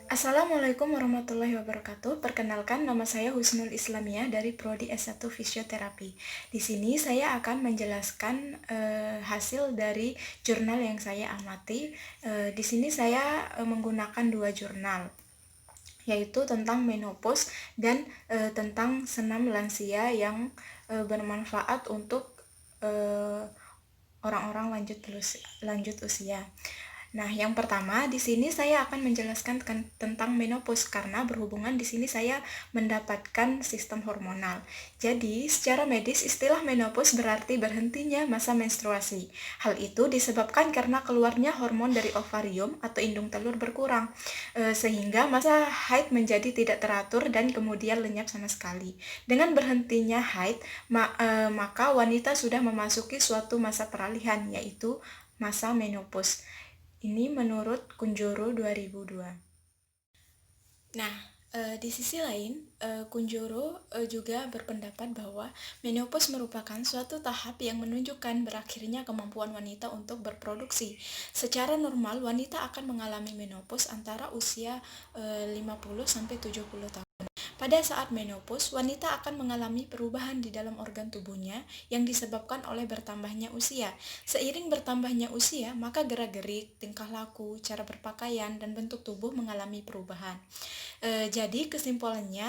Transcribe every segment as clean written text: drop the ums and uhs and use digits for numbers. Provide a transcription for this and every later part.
Assalamualaikum warahmatullahi wabarakatuh. Perkenalkan, nama saya Husnul Islamiyah dari Prodi S1 Fisioterapi. Di sini saya akan menjelaskan hasil dari jurnal yang saya amati. Di sini saya menggunakan dua jurnal, yaitu tentang menopause dan tentang senam lansia yang bermanfaat untuk orang-orang lanjut usia. Nah, yang pertama di sini saya akan menjelaskan tentang menopause karena berhubungan di sini saya mendapatkan sistem hormonal. Jadi, secara medis istilah menopause berarti berhentinya masa menstruasi. Hal itu disebabkan karena keluarnya hormon dari ovarium atau indung telur berkurang, sehingga masa haid menjadi tidak teratur dan kemudian lenyap sama sekali. Dengan berhentinya haid, maka wanita sudah memasuki suatu masa peralihan, yaitu masa menopause. Ini menurut Kunjoro 2002. Nah, di sisi lain, Kunjoro juga berpendapat bahwa menopause merupakan suatu tahap yang menunjukkan berakhirnya kemampuan wanita untuk berproduksi. Secara normal, wanita akan mengalami menopause antara usia 50-70 tahun. Pada saat menopause, wanita akan mengalami perubahan di dalam organ tubuhnya yang disebabkan oleh bertambahnya usia. Seiring bertambahnya usia, maka gerak-gerik, tingkah laku, cara berpakaian, dan bentuk tubuh mengalami perubahan. Jadi kesimpulannya,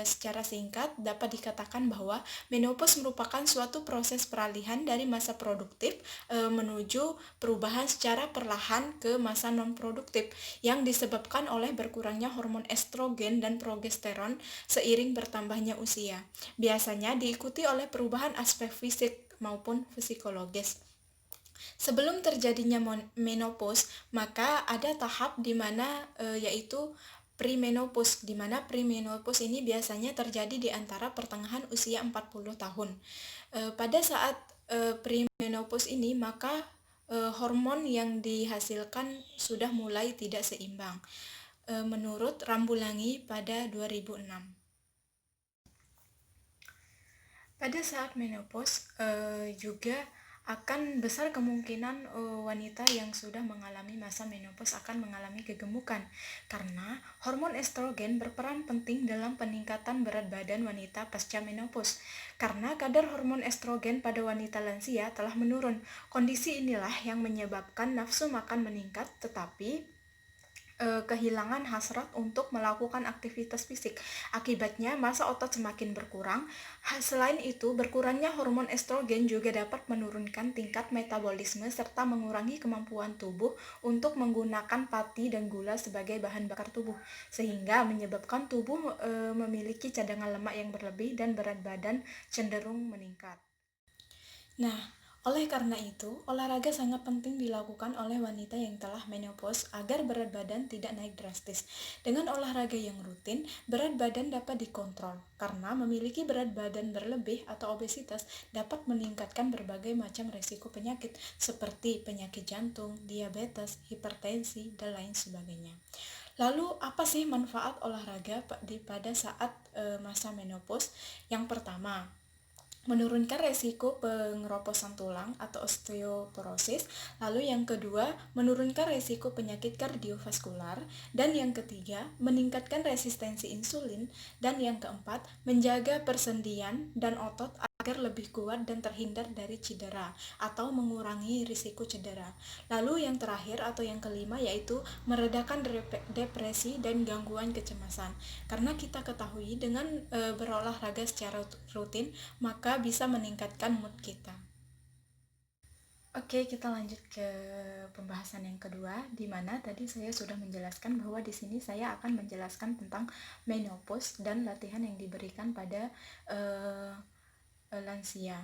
secara singkat dapat dikatakan bahwa menopause merupakan suatu proses peralihan dari masa produktif menuju perubahan secara perlahan ke masa non-produktif yang disebabkan oleh berkurangnya hormon estrogen dan progesteron seiring bertambahnya usia. Biasanya diikuti oleh perubahan aspek fisik maupun psikologis. Sebelum terjadinya menopause, maka ada tahap di mana yaitu premenopause, di mana premenopause ini biasanya terjadi di antara pertengahan usia 40 tahun. Pada saat premenopause ini, maka hormon yang dihasilkan sudah mulai tidak seimbang. Menurut Rambulangi pada 2006. Pada saat menopause juga akan besar kemungkinan wanita yang sudah mengalami masa menopause akan mengalami kegemukan karena hormon estrogen berperan penting dalam peningkatan berat badan wanita pasca menopause. Karena kadar hormon estrogen pada wanita lansia telah menurun. Kondisi inilah yang menyebabkan nafsu makan meningkat, tetapi kehilangan hasrat untuk melakukan aktivitas fisik. Akibatnya massa otot semakin berkurang. Selain itu, berkurangnya hormon estrogen juga dapat menurunkan tingkat metabolisme serta mengurangi kemampuan tubuh untuk menggunakan pati dan gula sebagai bahan bakar tubuh, sehingga menyebabkan tubuh memiliki cadangan lemak yang berlebih dan berat badan cenderung meningkat. Nah, oleh karena itu, olahraga sangat penting dilakukan oleh wanita yang telah menopause agar berat badan tidak naik drastis. Dengan olahraga yang rutin, berat badan dapat dikontrol karena memiliki berat badan berlebih atau obesitas dapat meningkatkan berbagai macam resiko penyakit seperti penyakit jantung, diabetes, hipertensi, dan lain sebagainya. Lalu apa sih manfaat olahraga pada saat masa menopause? Yang pertama, menurunkan resiko pengeroposan tulang atau osteoporosis. Lalu yang kedua, menurunkan resiko penyakit kardiovaskular. Dan yang ketiga, meningkatkan resistensi insulin. Dan yang keempat, menjaga persendian dan otot agar lebih kuat dan terhindar dari cedera atau mengurangi risiko cedera. Lalu yang terakhir atau yang kelima yaitu meredakan depresi dan gangguan kecemasan. Karena kita ketahui dengan berolahraga secara rutin maka bisa meningkatkan mood kita. Oke, kita lanjut ke pembahasan yang kedua, di mana tadi saya sudah menjelaskan bahwa di sini saya akan menjelaskan tentang menopause dan latihan yang diberikan pada lansia.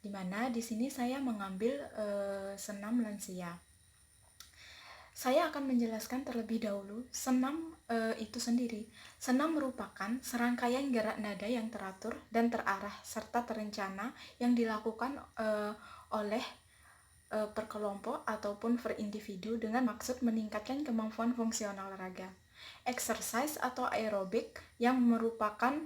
Di mana di sini saya mengambil senam lansia. Saya akan menjelaskan terlebih dahulu senam itu sendiri. Senam merupakan serangkaian gerak nada yang teratur dan terarah serta terencana yang dilakukan oleh per kelompok ataupun per individu dengan maksud meningkatkan kemampuan fungsional raga. Exercise atau aerobik yang merupakan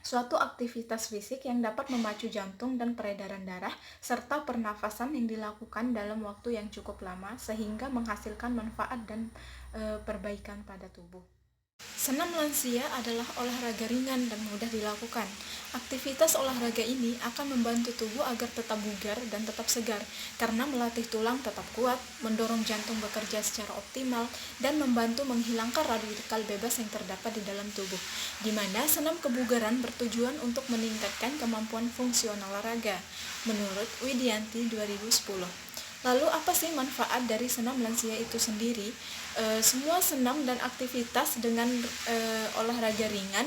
suatu aktivitas fisik yang dapat memacu jantung dan peredaran darah, serta pernafasan yang dilakukan dalam waktu yang cukup lama sehingga menghasilkan manfaat dan perbaikan pada tubuh. Senam lansia adalah olahraga ringan dan mudah dilakukan. Aktivitas olahraga ini akan membantu tubuh agar tetap bugar dan tetap segar, karena melatih tulang tetap kuat, mendorong jantung bekerja secara optimal, dan membantu menghilangkan radikal bebas yang terdapat di dalam tubuh, di mana senam kebugaran bertujuan untuk meningkatkan kemampuan fungsional raga, menurut Widianti 2010. Lalu apa sih manfaat dari senam lansia itu sendiri? Semua senam dan aktivitas dengan olahraga ringan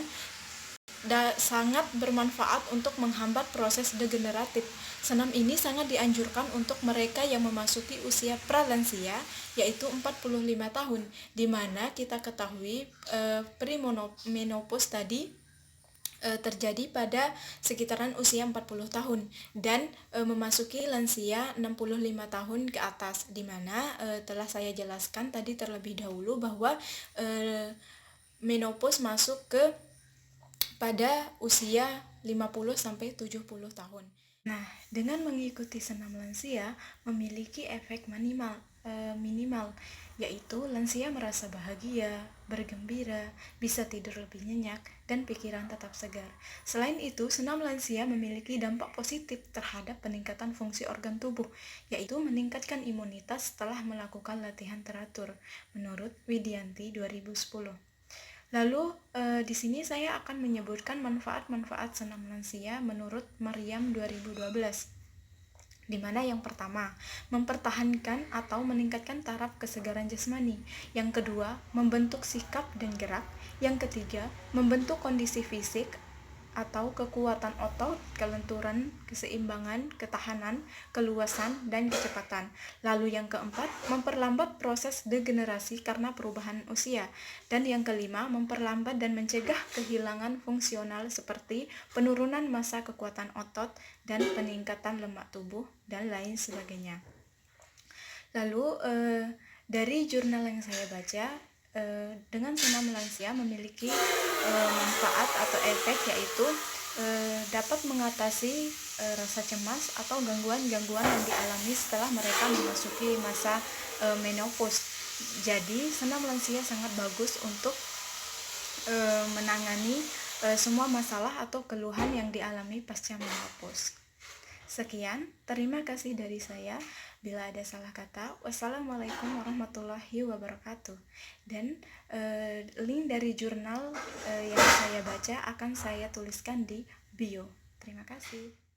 sangat bermanfaat untuk menghambat proses degeneratif. Senam ini sangat dianjurkan untuk mereka yang memasuki usia pralansia, yaitu 45 tahun, di mana kita ketahui premenopause tadi terjadi pada sekitaran usia 40 tahun dan memasuki lansia 65 tahun ke atas, di mana telah saya jelaskan tadi terlebih dahulu bahwa menopause masuk ke pada usia 50 sampai 70 tahun. Nah, dengan mengikuti senam lansia memiliki efek minimal, yaitu lansia merasa bahagia, bergembira, bisa tidur lebih nyenyak, dan pikiran tetap segar. Selain itu, senam lansia memiliki dampak positif terhadap peningkatan fungsi organ tubuh, yaitu meningkatkan imunitas setelah melakukan latihan teratur, menurut Widianti 2010. Lalu di sini saya akan menyebutkan manfaat-manfaat senam lansia menurut Maryam 2012. Di mana yang pertama, mempertahankan atau meningkatkan taraf kesegaran jasmani. Yang kedua, membentuk sikap dan gerak. Yang ketiga, membentuk kondisi fisik atau kekuatan otot, kelenturan, keseimbangan, ketahanan, keluasan, dan kecepatan. Lalu yang keempat, memperlambat proses degenerasi karena perubahan usia. Dan yang kelima, memperlambat dan mencegah kehilangan fungsional seperti penurunan massa kekuatan otot dan peningkatan lemak tubuh dan lain sebagainya. Lalu dari jurnal yang saya baca, dengan senam lansia memiliki manfaat atau efek, yaitu dapat mengatasi rasa cemas atau gangguan-gangguan yang dialami setelah mereka memasuki masa menopause. Jadi senam lansia sangat bagus untuk menangani semua masalah atau keluhan yang dialami pasca menopause. Sekian, terima kasih dari saya. Bila ada salah kata, wassalamualaikum warahmatullahi wabarakatuh. Dan link dari jurnal yang saya baca akan saya tuliskan di bio. Terima kasih.